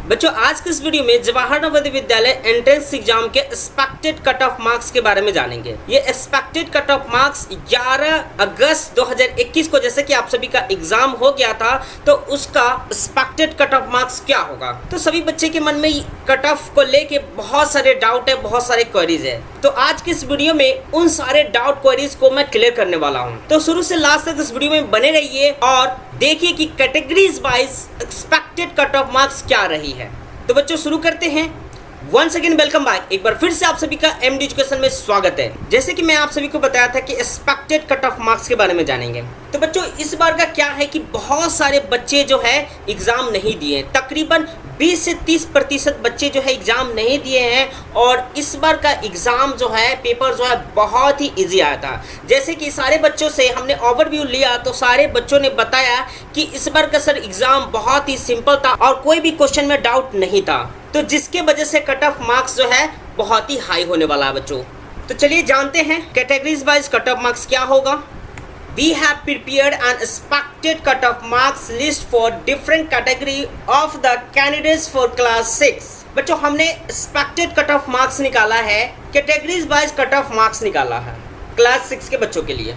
बच्चों आज के इस वीडियो में जवाहर नवोदय विद्यालय एंट्रेंस एग्जाम के एक्सपेक्टेड कट ऑफ मार्क्स के बारे में जानेंगे। ये एक्सपेक्टेड कट ऑफ मार्क्स 11 अगस्त 2021 को जैसे कि आप सभी का एग्जाम हो गया था तो उसका एक्सपेक्टेड कट ऑफ मार्क्स क्या होगा। तो सभी बच्चे के मन में कट ऑफ को लेके बहुत सारे डाउट है, बहुत सारे क्वेरीज है। तो आज की इस वीडियो में उन सारे डाउट क्वेरीज को मैं क्लियर करने वाला हूँ। तो शुरू से लास्ट तक इस वीडियो में बने रहिए और देखिए कि categories wise expected cut off marks क्या रही है। तो बच्चों शुरू करते हैं। वंस अगेन वेलकम बैक, एक बार फिर से आप सभी का एमडी एजुकेशन में स्वागत है। जैसे कि मैं आप सभी को बताया था कि एक्सपेक्टेड कट ऑफ मार्क्स के बारे में जानेंगे। तो बच्चों इस बार का क्या है कि बहुत सारे बच्चे जो है एग्जाम नहीं दिए, तकरीबन 20 से 30% बच्चे जो है एग्जाम नहीं दिए हैं और इस बार का एग्जाम जो है पेपर जो है बहुत ही इजी आया था। जैसे कि सारे बच्चों से हमने ओवरव्यू लिया तो सारे बच्चों ने बताया कि इस बार का सर एग्जाम बहुत ही सिंपल था और कोई भी क्वेश्चन में डाउट नहीं था, तो जिसके वजह से कट ऑफ मार्क्स जो है बहुत ही हाई होने वाला है बच्चों। तो चलिए जानते हैं categories wise cut off marks क्या होगा। We have prepared an expected cut-off marks list for different category of the candidates for class 6। बच्चों हमने expected cut-off marks निकाला है, कैटेगरीज वाइज cut-off marks निकाला है क्लास 6 के बच्चों के लिए।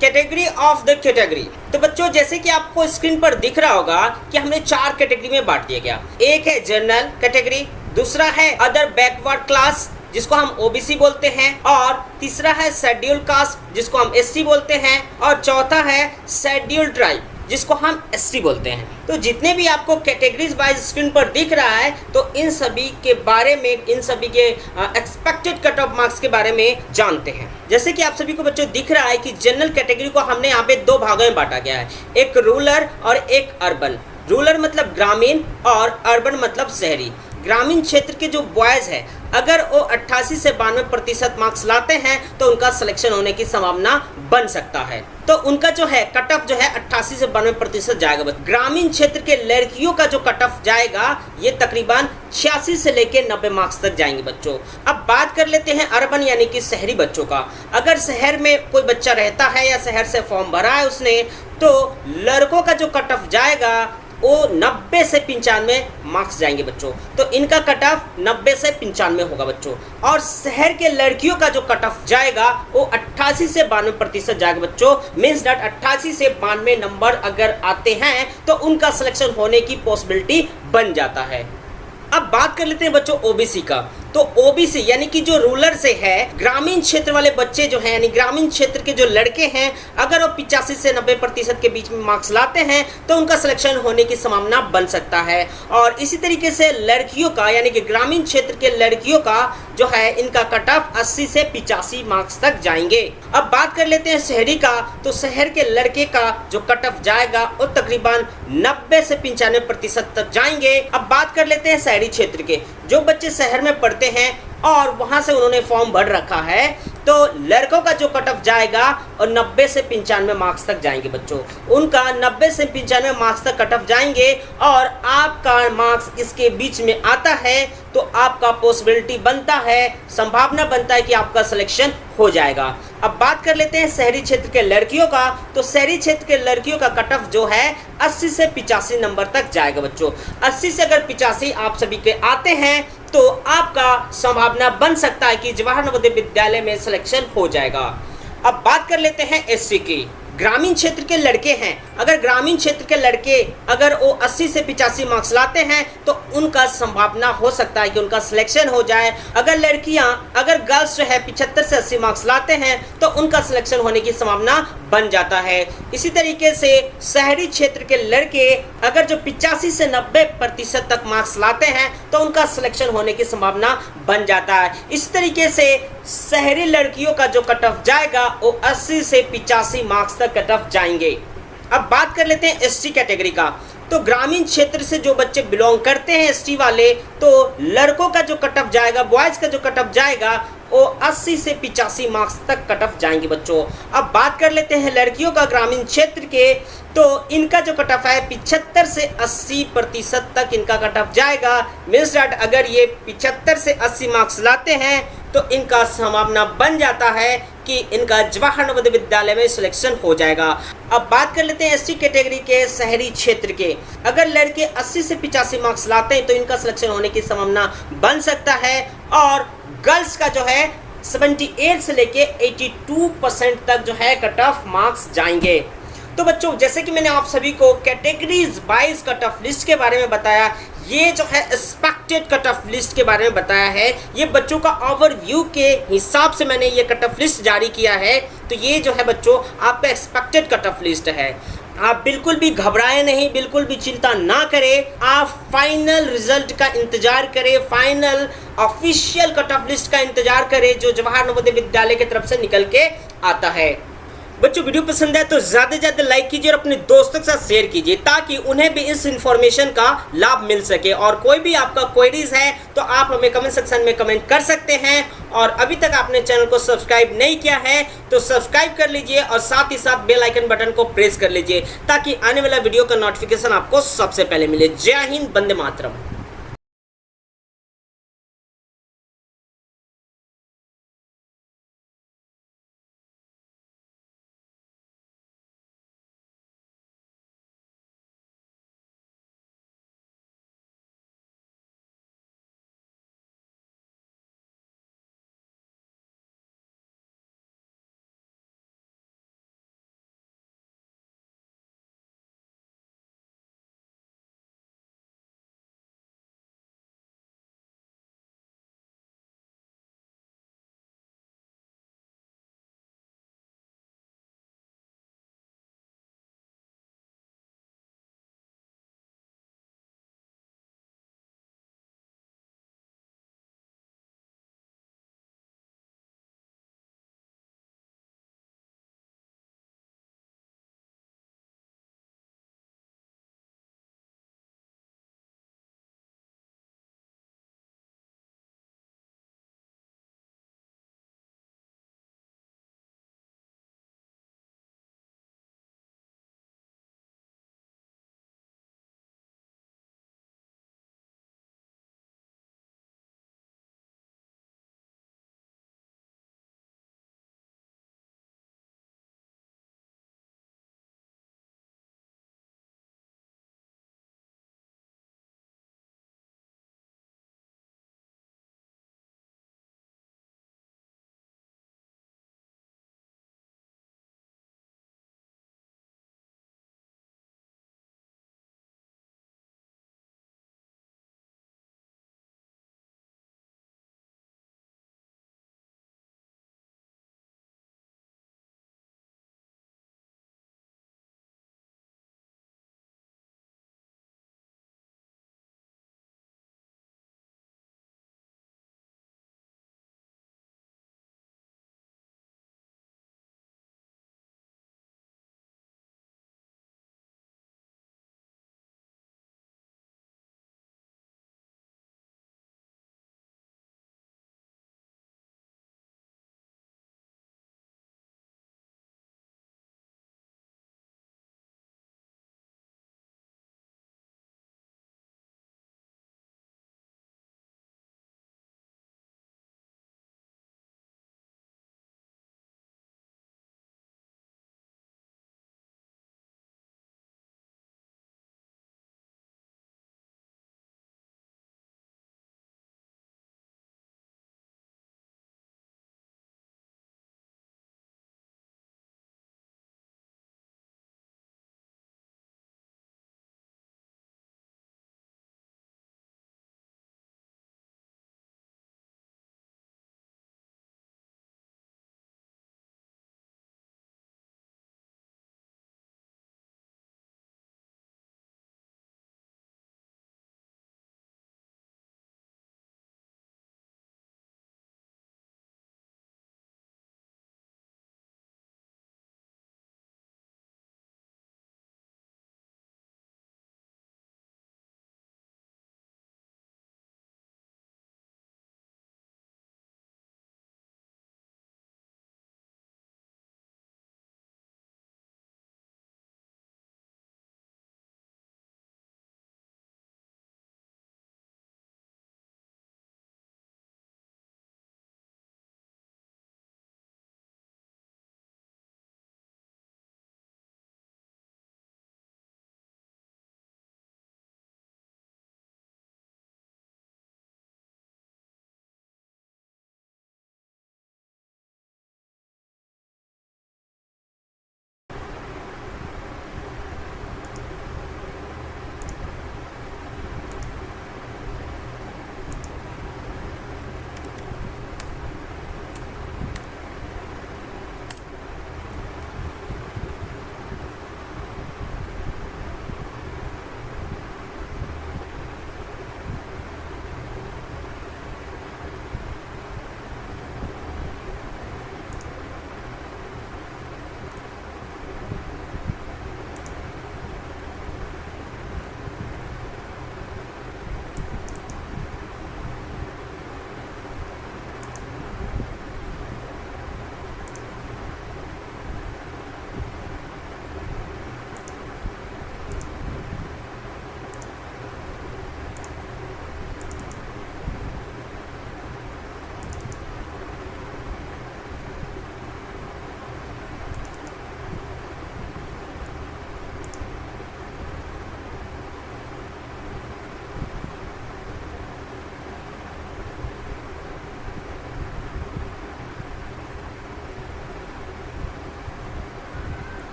कैटेगरी ऑफ द कैटेगरी, तो बच्चों जैसे कि आपको स्क्रीन पर दिख रहा होगा कि हमने 4 कैटेगरी में बांट दिया गया। एक है जनरल कैटेगरी, दूसरा है अदर बैकवर्ड क्लास जिसको हम ओबीसी बोलते हैं, और तीसरा है शेड्यूल कास्ट जिसको हम एससी बोलते हैं, और चौथा है शेड्यूल ट्राइब जिसको हम एसटी बोलते हैं। तो जितने भी आपको कैटेगरीज वाइज स्क्रीन पर दिख रहा है तो इन सभी के बारे में, इन सभी के एक्सपेक्टेड कट ऑफ मार्क्स के बारे में जानते हैं। जैसे कि आप सभी को बच्चों दिख रहा है कि जनरल कैटेगरी को हमने यहाँ पे 2 भागों में बांटा गया है, एक रूरल और एक अर्बन। रूरल मतलब ग्रामीण और अर्बन मतलब शहरी। ग्रामीण क्षेत्र के जो बॉयज़ है अगर वो 88 से 92% मार्क्स लाते हैं तो उनका सिलेक्शन होने की संभावना बन सकता है। तो उनका जो है कट ऑफ जो है 88 से 92% जाएगा। ग्रामीण क्षेत्र के लड़कियों का जो कट ऑफ जाएगा ये तकरीबन 86 से लेकर 90 मार्क्स तक जाएंगे बच्चों। अब बात कर लेते हैं अर्बन यानी कि शहरी बच्चों का। अगर शहर में कोई बच्चा रहता है या शहर से फॉर्म भरा है उसने, तो लड़कों का जो कट ऑफ जाएगा वो 90 से 95 मार्क्स जाएंगे बच्चों। तो इनका कट ऑफ 90 से 95 होगा बच्चों। और शहर के लड़कियों का जो कट ऑफ जाएगा वो 88 से 92% जाएगा बच्चों। मीन्स दैट 88 से 92 नंबर अगर आते हैं तो उनका सिलेक्शन होने की पॉसिबिलिटी बन जाता है। अब बात कर लेते हैं बच्चों ओबीसी का। तो ओबीसी यानी कि जो रूरल से है, ग्रामीण क्षेत्र वाले बच्चे जो हैं यानी ग्रामीण क्षेत्र के जो लड़के हैं अगर वो 85 से 90% के बीच में मार्क्स लाते हैं तो उनका सिलेक्शन होने की संभावना बन सकता है। और इसी तरीके से लड़कियों का यानी कि ग्रामीण क्षेत्र के लड़कियों का जो है इनका कट ऑफ 80 से 85 मार्क्स तक जाएंगे। अब बात कर लेते हैं शहरी का। तो शहर के लड़के का जो कट ऑफ जाएगा वो तकरीबन 90 से 95% तक जाएंगे। अब बात कर लेते हैं शहरी क्षेत्र के। जो बच्चे शहर में पढ़ते हैं और वहां से उन्होंने फॉर्म भर रखा है तो लड़कों का जो कट ऑफ जाएगा और 90 से 95 मार्क्स तक जाएंगे बच्चों। उनका 90 से 95 मार्क्स तक कट ऑफ जाएंगे और आपका मार्क्स इसके बीच में आता है तो आपका पॉसिबिलिटी बनता है, संभावना बनता है कि आपका सिलेक्शन हो जाएगा। अब बात कर लेते हैं शहरी क्षेत्र के लड़कियों का। तो शहरी क्षेत्र के लड़कियों का कट ऑफ जो है 80 से 85 नंबर तक जाएगा बच्चों। 80 से अगर 85 आप सभी के आते हैं तो आपका संभावना बन सकता है कि जवाहर नवोदय विद्यालय में सिलेक्शन हो जाएगा। अब बात कर लेते हैं एससी की। ग्रामीण क्षेत्र के लड़के हैं, अगर ग्रामीण क्षेत्र के लड़के अगर वो 80 से 85 मार्क्स लाते हैं तो उनका संभावना हो सकता है कि उनका सिलेक्शन हो जाए। अगर लड़कियां, अगर गर्ल्स जो है 75 से 80 मार्क्स लाते हैं तो उनका सिलेक्शन होने की संभावना बन जाता है। इसी तरीके से शहरी क्षेत्र के लड़के अगर जो 85 से 90% तक मार्क्स लाते हैं तो उनका सिलेक्शन होने की संभावना बन जाता है। इस तरीके से शहरी लड़कियों का जो कट ऑफ जाएगा वो 80 से 85 मार्क्स तक कट ऑफ जाएंगे। अब बात कर लेते हैं एसटी कैटेगरी का। तो ग्रामीण क्षेत्र से जो बच्चे बिलोंग करते हैं एसटी वाले, तो लड़कों का जो कट ऑफ जाएगा, बॉयज़ का जो कट ऑफ जाएगा वो 80 से 85 मार्क्स तक कट ऑफ जाएंगे बच्चों। अब बात कर लेते हैं लड़कियों का ग्रामीण क्षेत्र के। तो इनका जो कट ऑफ है 75 से 80% तक इनका कट ऑफ जाएगा। मीन्स दैट अगर ये 75 से 80 मार्क्स लाते हैं तो इनका संभावना बन जाता है कि इनका जवाहर नवोदय विद्यालय में सिलेक्शन हो जाएगा। अब बात कर लेते हैं एसटी कैटेगरी के शहरी क्षेत्र के। अगर लड़के 80 से 85 मार्क्स लाते हैं तो इनका सिलेक्शन होने की संभावना बन सकता है, और गर्ल्स का जो है 78 से लेके 82% तक जो है कट ऑफ मार्क्स जाएंगे। तो बच्चों, जैसे कि मैंने आप सभी को categories wise cut off list के बारे में बताया, ये जो है एक्सपेक्टेड कट ऑफ लिस्ट के बारे में बताया है, ये बच्चों का ओवरव्यू के हिसाब से मैंने ये कट ऑफ लिस्ट जारी किया है। तो ये जो है बच्चों आपका एक्सपेक्टेड कट ऑफ लिस्ट है। आप बिल्कुल भी घबराए नहीं, बिल्कुल भी चिंता ना करें, आप फाइनल रिजल्ट का इंतजार करें, final official cut off list का इंतजार करें जो जवाहर नवोदय विद्यालय की तरफ से निकल के आता है। बच्चों, वीडियो पसंद है तो ज़्यादा से ज़्यादा लाइक कीजिए और अपने दोस्तों के साथ शेयर कीजिए ताकि उन्हें भी इस इन्फॉर्मेशन का लाभ मिल सके। और कोई भी आपका क्वेरीज है तो आप हमें कमेंट सेक्शन में कमेंट कर सकते हैं। और अभी तक आपने चैनल को सब्सक्राइब नहीं किया है तो सब्सक्राइब कर लीजिए और साथ ही साथ बेल आइकन बटन को प्रेस कर लीजिए ताकि आने वाला वीडियो का नोटिफिकेशन आपको सबसे पहले मिले। Jai Hind, Vande Mataram.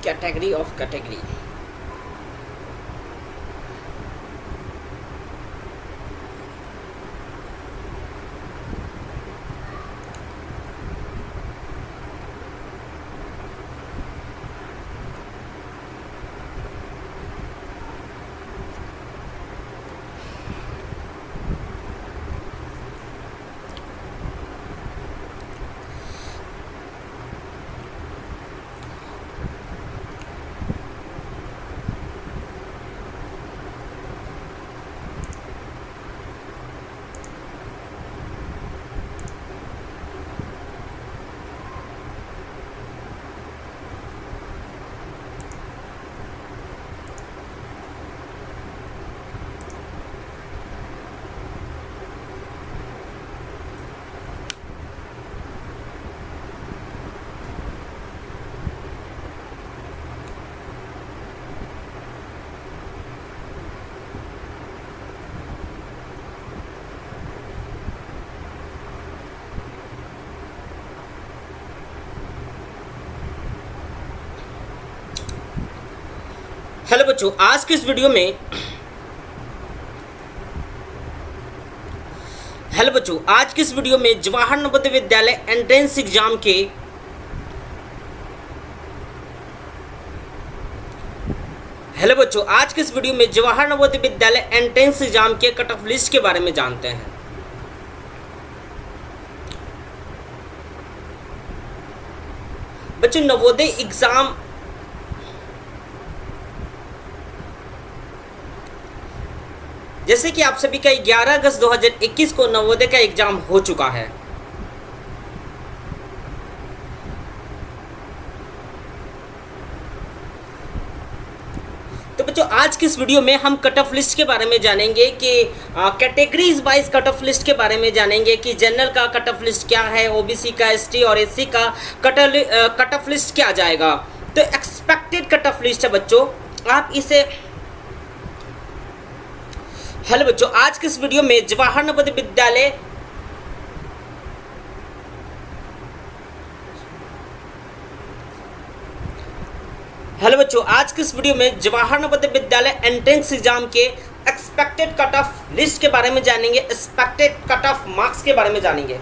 Category of category. Hello बच्चों, आज के इस वीडियो में जवाहर नवोदय विद्यालय एंट्रेंस एग्जाम के जवाहर नवोदय विद्यालय एंट्रेंस एग्जाम के कट ऑफ लिस्ट के बारे में जानते हैं। बच्चों, नवोदय एग्जाम जैसे कि आप सभी का 11 अगस्त 2021 को नवोदय का एग्जाम हो चुका है। तो बच्चों, आज की इस वीडियो में हम कट ऑफ लिस्ट के बारे में जानेंगे कि categories wise cut off list के बारे में जानेंगे कि जनरल का कट ऑफ लिस्ट क्या है, ओबीसी का, एसटी और एससी का कट ऑफ लिस्ट क्या जाएगा। तो एक्सपेक्टेड कट ऑफ लिस्ट है बच्चों, आप इसे हेलो बच्चों, आज के इस वीडियो में जवाहर नवोदय विद्यालय जवाहर नवोदय विद्यालय एंट्रेंस एग्जाम के एक्सपेक्टेड कट ऑफ लिस्ट के बारे में जानेंगे, एक्सपेक्टेड कट ऑफ मार्क्स के बारे में जानेंगे।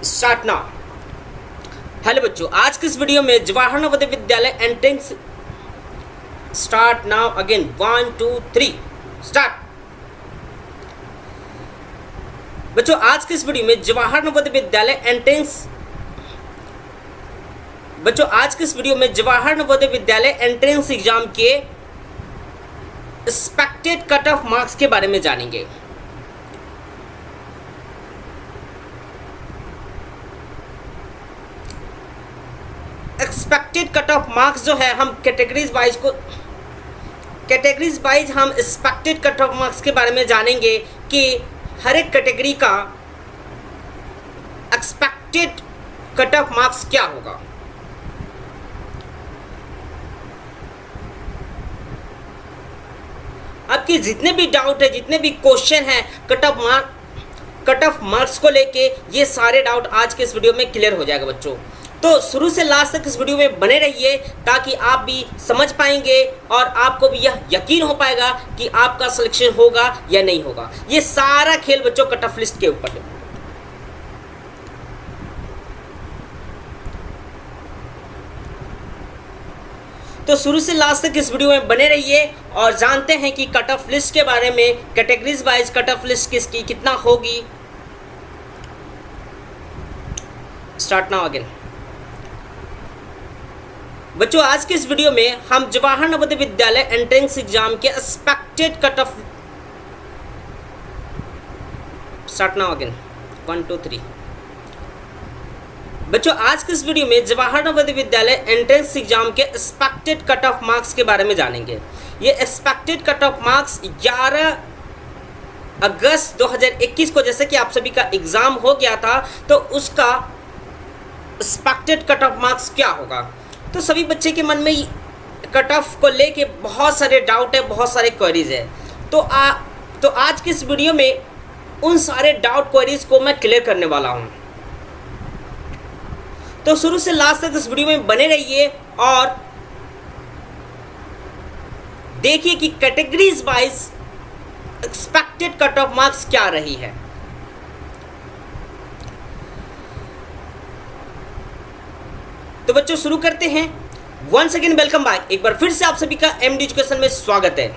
Start now. हेलो बच्चों, आज के इस वीडियो में Jawahar Navodaya Vidyalaya entrance start now again 1 2 3 start. बच्चों, आज के इस वीडियो में जवाहर नवोदय विद्यालय एंट्रेंस एग्जाम के एक्सपेक्टेड कट ऑफ मार्क्स के बारे में जानेंगे। एक्सपेक्टेड कट ऑफ मार्क्स जो है, हम कैटेगरीज वाइज हम एक्सपेक्टेड कट ऑफ मार्क्स के बारे में जानेंगे कि हर एक कैटेगरी का एक्सपेक्टेड कट ऑफ मार्क्स क्या होगा। आपके जितने भी डाउट है, जितने भी क्वेश्चन हैं कट ऑफ मार्क्स को लेके, ये सारे डाउट आज के इस वीडियो में क्लियर हो जाएगा बच्चों। तो शुरू से लास्ट तक इस वीडियो में बने रहिए ताकि आप भी समझ पाएंगे और आपको भी यह यकीन हो पाएगा कि आपका सिलेक्शन होगा या नहीं होगा। ये सारा खेल बच्चों कट ऑफ लिस्ट के ऊपर है। तो शुरू से लास्ट तक इस वीडियो में बने रहिए और जानते हैं कि कट ऑफ लिस्ट के बारे में, categories wise cut off list किसकी कितना होगी। Start now again. बच्चों, आज के इस वीडियो में हम जवाहर नवोदय विद्यालय एंट्रेंस एग्जाम के expected cut off start now again 1 2 3। बच्चों, आज के इस वीडियो में जवाहर नवोदय विद्यालय एंट्रेंस एग्जाम के एक्सपेक्टेड कट ऑफ मार्क्स के बारे में जानेंगे। ये एक्सपेक्टेड कट ऑफ मार्क्स 11 अगस्त 2021 को, जैसे कि आप सभी का एग्जाम हो गया था, तो उसका एक्सपेक्टेड कट ऑफ मार्क्स क्या होगा। तो सभी बच्चे के मन में कट ऑफ को लेके बहुत सारे डाउट है, बहुत सारे क्वेरीज है। तो आज की इस वीडियो में उन सारे डाउट क्वेरीज को मैं क्लियर करने वाला हूं। तो शुरू से लास्ट तक इस वीडियो में बने रहिए और देखिए कि categories wise expected cut off marks क्या रही है। तो बच्चों शुरू करते हैं। वंस अगेन वेलकम बैक, एक बार फिर से आप सभी का एमडी एजुकेशन में स्वागत है।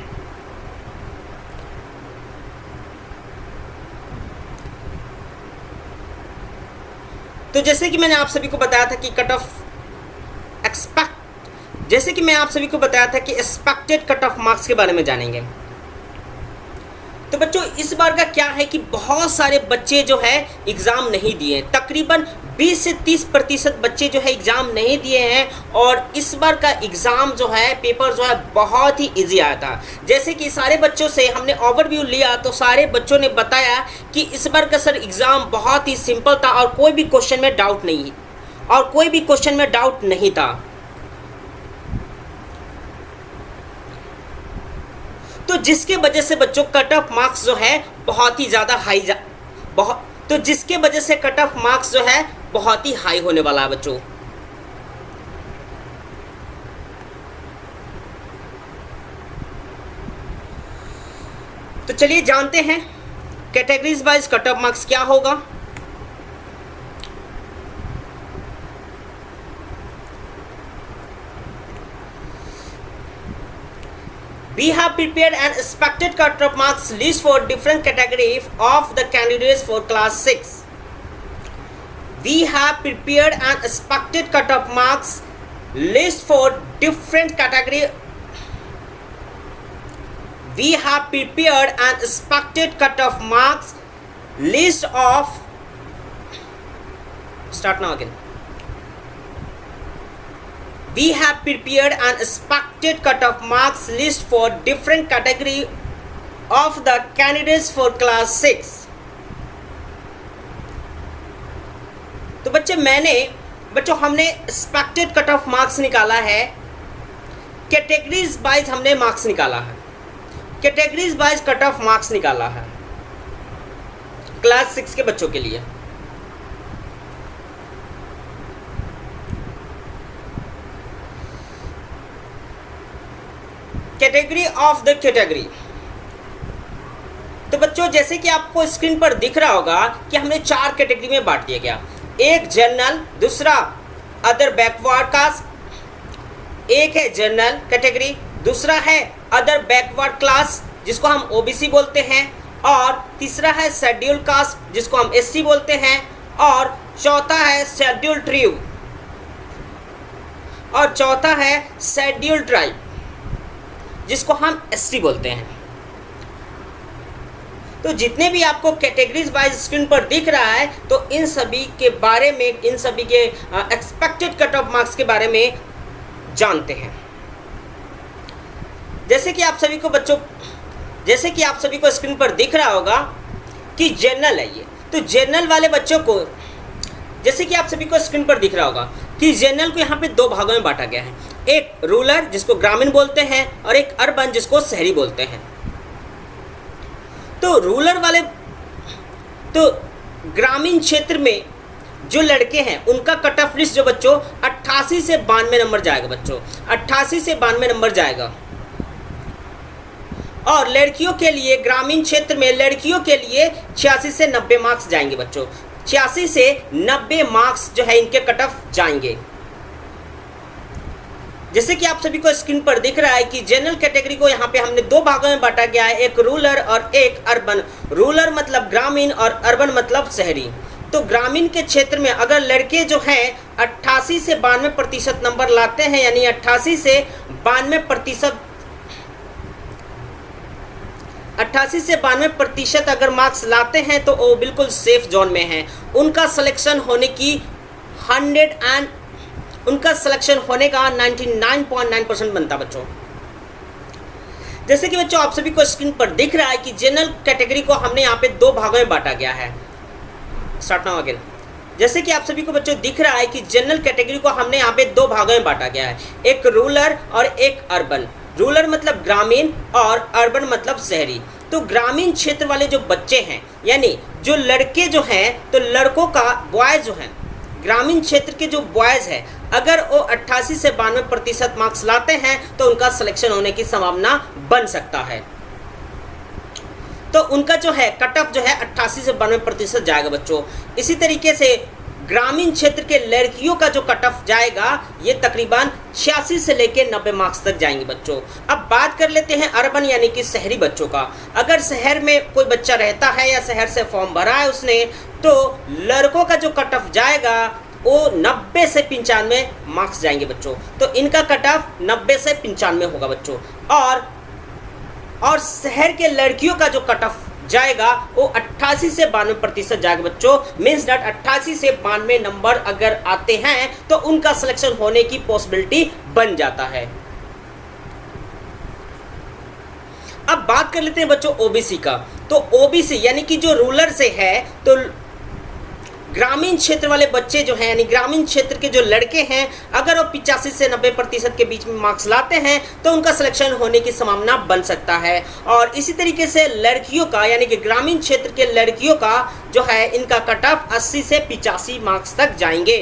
तो जैसे कि मैंने आप सभी को बताया था कि cut off expected cut off marks के बारे में जानेंगे। तो बच्चों इस बार का क्या है कि बहुत सारे बच्चे जो है एग्ज़ाम नहीं दिए, तकरीबन 20 से 30% बच्चे जो है एग्ज़ाम नहीं दिए हैं। और इस बार का एग्ज़ाम जो है, पेपर जो है बहुत ही इजी आया था। जैसे कि सारे बच्चों से हमने ओवरव्यू लिया तो सारे बच्चों ने बताया कि इस बार का सर एग्ज़ाम बहुत ही सिंपल था और कोई भी क्वेश्चन में डाउट नहीं था। तो जिसके वजह से बच्चों कट ऑफ मार्क्स जो है बहुत ही ज़्यादा बहुत ही हाई होने वाला है बच्चों। तो चलिए जानते हैं categories wise cut off marks क्या होगा। We have prepared an expected cut of marks list for different categories of the candidates for class 6. We have prepared an expected cut of marks list for different category. We have prepared an expected cut of marks list of. Start now again. We have prepared an expected cut of marks list for different category of the candidates for class 6. तो बच्चों हमने expected cut off marks निकाला है, categories wise हमने marks निकाला है, categories wise cut off marks निकाला है क्लास 6 के बच्चों के लिए। Category of the category. तो बच्चों जैसे कि आपको स्क्रीन पर दिख रहा होगा कि हमने 4 कैटेगरी में बांट दिया गया। एक जनरल, दूसरा अदर बैकवर्ड कास्ट, एक है जनरल कैटेगरी, दूसरा है अदर बैकवर्ड क्लास जिसको हम ओबीसी बोलते हैं, और तीसरा है शेड्यूल कास्ट जिसको हम एससी बोलते हैं, और चौथा है शेड्यूल ट्राइब, और चौथा है शेड्यूल ट्राइब जिसको हम एसटी बोलते हैं। तो जितने भी आपको कैटेगरीज वाइज स्क्रीन पर दिख रहा है तो इन सभी के बारे में, इन सभी के एक्सपेक्टेड कट ऑफ मार्क्स के बारे में जानते हैं। जैसे कि आप सभी को स्क्रीन पर दिख रहा होगा कि जनरल है ये। तो जनरल वाले बच्चों को, जैसे कि आप सभी को स्क्रीन पर दिख रहा होगा कि जनरल को यहाँ पे 2 भागों में बांटा गया है, एक रूरल जिसको ग्रामीण बोलते हैं और एक अर्बन जिसको शहरी बोलते हैं। तो रूरल वाले, तो ग्रामीण क्षेत्र में जो लड़के हैं उनका कट ऑफ लिस्ट जो बच्चों 88 से 92 नंबर जाएगा बच्चों, 88 से 92 नंबर जाएगा। और लड़कियों के लिए, ग्रामीण क्षेत्र में लड़कियों के लिए 86 से 90 मार्क्स जाएंगे बच्चों, 86 से 90 मार्क्स जो है इनके कट ऑफ जाएंगे। जैसे कि आप सभी को स्क्रीन पर दिख रहा है कि जनरल कैटेगरी को यहाँ पे हमने 2 भागों में बांटा गया है, एक रूरल और एक अर्बन। रूरल मतलब ग्रामीण और अर्बन मतलब शहरी। तो ग्रामीण के क्षेत्र में अगर लड़के जो हैं 88 से 92% नंबर लाते हैं, यानी 88 से 92% अगर मार्क्स लाते हैं तो वो बिल्कुल सेफ जोन में हैं। उनका सिलेक्शन होने का 99.9% बनता बच्चों। जैसे कि बच्चों आप सभी को स्क्रीन पर दिख रहा है कि जनरल कैटेगरी को हमने यहाँ पे 2 भागों में बांटा गया है। Start now again. जैसे कि आप सभी को बच्चों दिख रहा है कि जनरल कैटेगरी को हमने यहाँ पे 2 भागों में बांटा गया है, एक रूरल और एक अर्बन। रूरल मतलब ग्रामीण और अर्बन मतलब शहरी। तो ग्रामीण क्षेत्र वाले जो बच्चे हैं, यानी जो लड़के जो हैं, तो लड़कों का बॉयज़ जो हैं, ग्रामीण क्षेत्र के जो बॉयज़ हैं अगर वो 88 से 92% मार्क्स लाते हैं तो उनका सिलेक्शन होने की संभावना बन सकता है। तो उनका जो है कट ऑफ जो है 88 से 92% जाएगा बच्चों। इसी तरीके से ग्रामीण क्षेत्र के लड़कियों का जो कट ऑफ जाएगा ये तकरीबन 86 से लेकर 90 मार्क्स तक जाएंगे बच्चों। अब बात कर लेते हैं अर्बन यानी कि शहरी बच्चों का। अगर शहर में कोई बच्चा रहता है या शहर से फॉर्म भरा है उसने, तो लड़कों का जो कट ऑफ जाएगा वो 90 से 95 मार्क्स जाएंगे बच्चों। तो इनका कट ऑफ 90 से 95 होगा बच्चों। और शहर के लड़कियों का जो कट ऑफ जाएगा वो 88 से 92% जाएगा बच्चों। मीन्स दैट 88 से 92 नंबर अगर आते हैं तो उनका सिलेक्शन होने की पॉसिबिलिटी बन जाता है। अब बात कर लेते हैं बच्चों ओबीसी का। तो ओबीसी यानी कि जो रूरल से है, तो ग्रामीण क्षेत्र वाले बच्चे जो हैं यानी ग्रामीण क्षेत्र के जो लड़के हैं, अगर वो 85 से 90% के बीच में मार्क्स लाते हैं तो उनका सिलेक्शन होने की संभावना बन सकता है। और इसी तरीके से लड़कियों का यानी कि ग्रामीण क्षेत्र के लड़कियों का जो है इनका कट ऑफ 80 से 85 मार्क्स तक जाएंगे।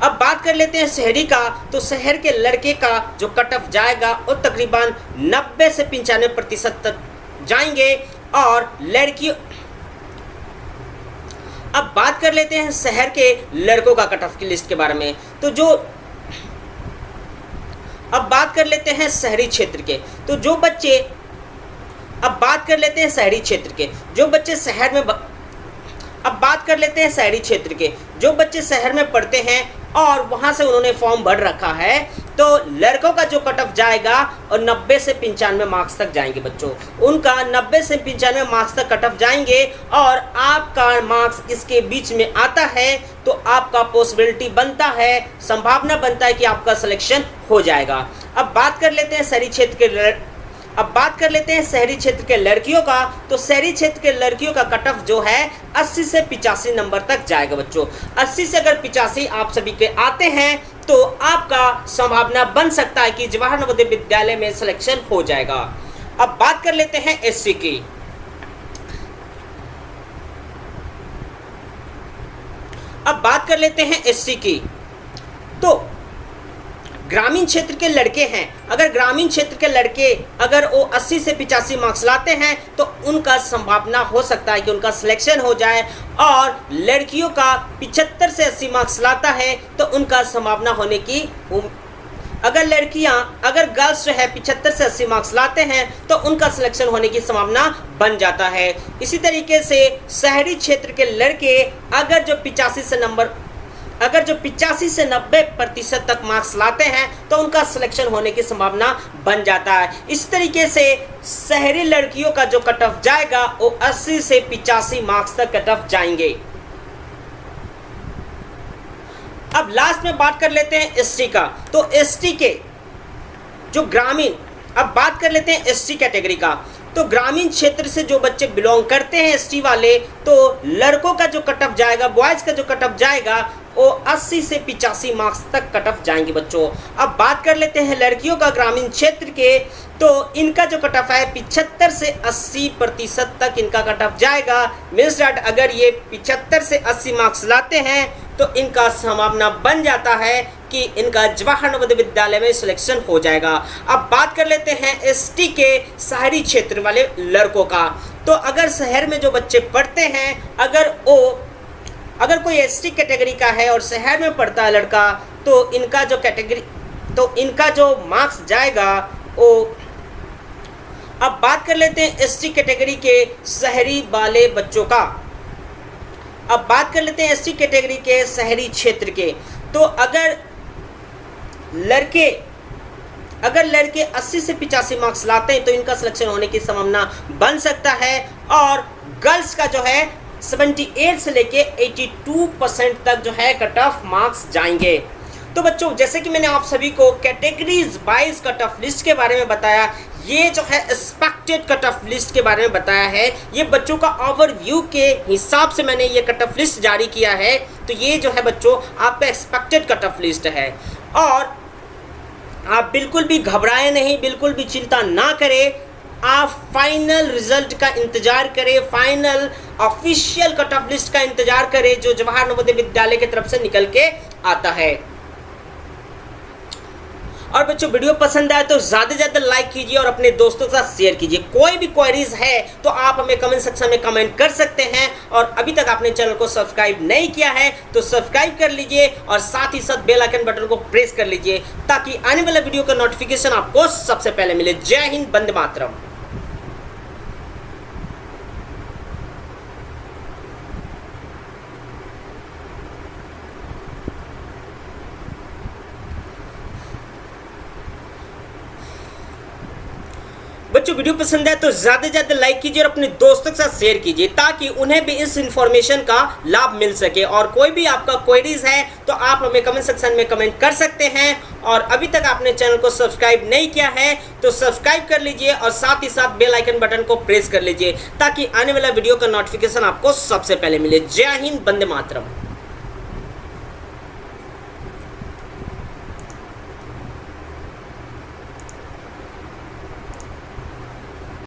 अब बात कर लेते हैं शहरी का। तो शहर के लड़के का जो कट ऑफ जाएगा वो तकरीबन 90 से 95% तक जाएंगे। और लड़कियों अब बात कर लेते हैं शहर के लड़कों का कट ऑफ की लिस्ट के बारे में। तो अब बात कर लेते हैं शहरी क्षेत्र के। तो जो बच्चे अब बात कर लेते हैं शहरी क्षेत्र के जो बच्चे शहर में अब बात कर लेते हैं शहरी क्षेत्र के जो बच्चे शहर में पढ़ते हैं और वहां से उन्होंने फॉर्म भर रखा है, तो लड़कों का जो कट ऑफ जाएगा और 90 से 95 मार्क्स तक जाएंगे बच्चों। उनका 90 से 95 मार्क्स तक कट ऑफ जाएंगे और आपका मार्क्स इसके बीच में आता है तो आपका पॉसिबिलिटी बनता है, संभावना बनता है कि आपका सिलेक्शन हो जाएगा। अब बात कर लेते हैं शहरी क्षेत्र के लड़कियों का। तो शहरी क्षेत्र के लड़कियों का कट ऑफ जो है 80 से 85 नंबर तक जाएगा बच्चों। 80 से अगर 85 आप सभी के आते हैं तो आपका संभावना बन सकता है कि जवाहर नवोदय विद्यालय में सिलेक्शन हो जाएगा। अब बात कर लेते हैं एससी की। अब बात कर लेते हैं एससी की। तो ग्रामीण क्षेत्र के लड़के हैं, अगर ग्रामीण क्षेत्र के लड़के अगर वो 80 से 85 मार्क्स लाते हैं तो उनका संभावना हो सकता है कि उनका सिलेक्शन हो जाए। और लड़कियों का 75 से 80 मार्क्स लाता है तो उनका संभावना होने की अगर गर्ल्स जो है 75 से 80 मार्क्स लाते हैं तो उनका सिलेक्शन होने की संभावना बन जाता है। इसी तरीके से शहरी क्षेत्र के लड़के अगर जो 85 से 90% तक मार्क्स लाते हैं तो उनका सिलेक्शन होने की संभावना बन जाता है। इस तरीके से शहरी लड़कियों का जो कट ऑफ जाएगा वो 80 से 85 मार्क्स तक कट ऑफ जाएंगे। अब लास्ट में बात कर लेते हैं एसटी का। तो एसटी के जो ग्रामीण अब बात कर लेते हैं एसटी कैटेगरी का। तो ग्रामीण क्षेत्र से जो बच्चे बिलोंग करते हैं एसटी वाले, तो लड़कों का जो कट ऑफ जाएगा, बॉयज़ का जो कट ऑफ जाएगा वो 80 से 85 मार्क्स तक कट ऑफ जाएंगे बच्चों। अब बात कर लेते हैं लड़कियों का ग्रामीण क्षेत्र के। तो इनका जो कट ऑफ है 75 से 80% तक इनका कट ऑफ जाएगा। मीन्स दैट अगर ये 75 से 80 मार्क्स लाते हैं तो इनका संभावना बन जाता है कि इनका जवाहर नवोदय विद्यालय में सिलेक्शन हो जाएगा। अब बात कर लेते हैं एसटी के शहरी क्षेत्र वाले लड़कों का। तो अगर शहर में जो बच्चे पढ़ते हैं, अगर कोई एसटी कैटेगरी का है और शहर में पढ़ता है लड़का, तो इनका जो मार्क्स जाएगा वो अब बात कर लेते हैं एसटी कैटेगरी के शहरी वाले बच्चों का। अब बात कर लेते हैं एसटी कैटेगरी के शहरी क्षेत्र के। तो अगर लड़के 80 से 85 मार्क्स लाते हैं तो इनका सिलेक्शन होने की संभावना बन सकता है। और गर्ल्स का जो है 78 से लेके 82% तक जो है कट ऑफ मार्क्स जाएंगे। तो बच्चों, जैसे कि मैंने आप सभी को categories wise cut off list के बारे में बताया, ये जो है एक्सपेक्टेड कट ऑफ लिस्ट के बारे में बताया है, ये बच्चों का ओवरव्यू के हिसाब से मैंने ये कट ऑफ लिस्ट जारी किया है। तो ये जो है बच्चों आपका एक्सपेक्टेड कट ऑफ लिस्ट है। और आप बिल्कुल भी घबराए नहीं, बिल्कुल भी चिंता ना करें, आप फाइनल रिजल्ट का इंतजार करें, final official cut off list का इंतजार करें जो जवाहर नवोदय विद्यालय की तरफ से निकल के आता है। और बच्चों वीडियो पसंद आए तो ज़्यादा से ज़्यादा लाइक कीजिए और अपने दोस्तों के साथ शेयर कीजिए। कोई भी क्वेरीज है तो आप हमें कमेंट सेक्शन में कमेंट कर सकते हैं। और अभी तक आपने चैनल को सब्सक्राइब नहीं किया है तो सब्सक्राइब कर लीजिए और साथ ही साथ बेल आइकन बटन को प्रेस कर लीजिए ताकि आने वाला वीडियो का नोटिफिकेशन आपको सबसे पहले मिले। जय हिंद, वंदे मातरम। बच्चों वीडियो पसंद है तो ज़्यादा से ज़्यादा लाइक कीजिए और अपने दोस्तों के साथ शेयर कीजिए ताकि उन्हें भी इस इंफॉर्मेशन का लाभ मिल सके। और कोई भी आपका क्वेरीज है तो आप हमें कमेंट सेक्शन में कमेंट कर सकते हैं। और अभी तक आपने चैनल को सब्सक्राइब नहीं किया है तो सब्सक्राइब कर लीजिए और साथ ही साथ बेल आइकन बटन को प्रेस कर लीजिए ताकि आने वाला वीडियो का नोटिफिकेशन आपको सबसे पहले मिले। जय हिंद, वंदे मातरम।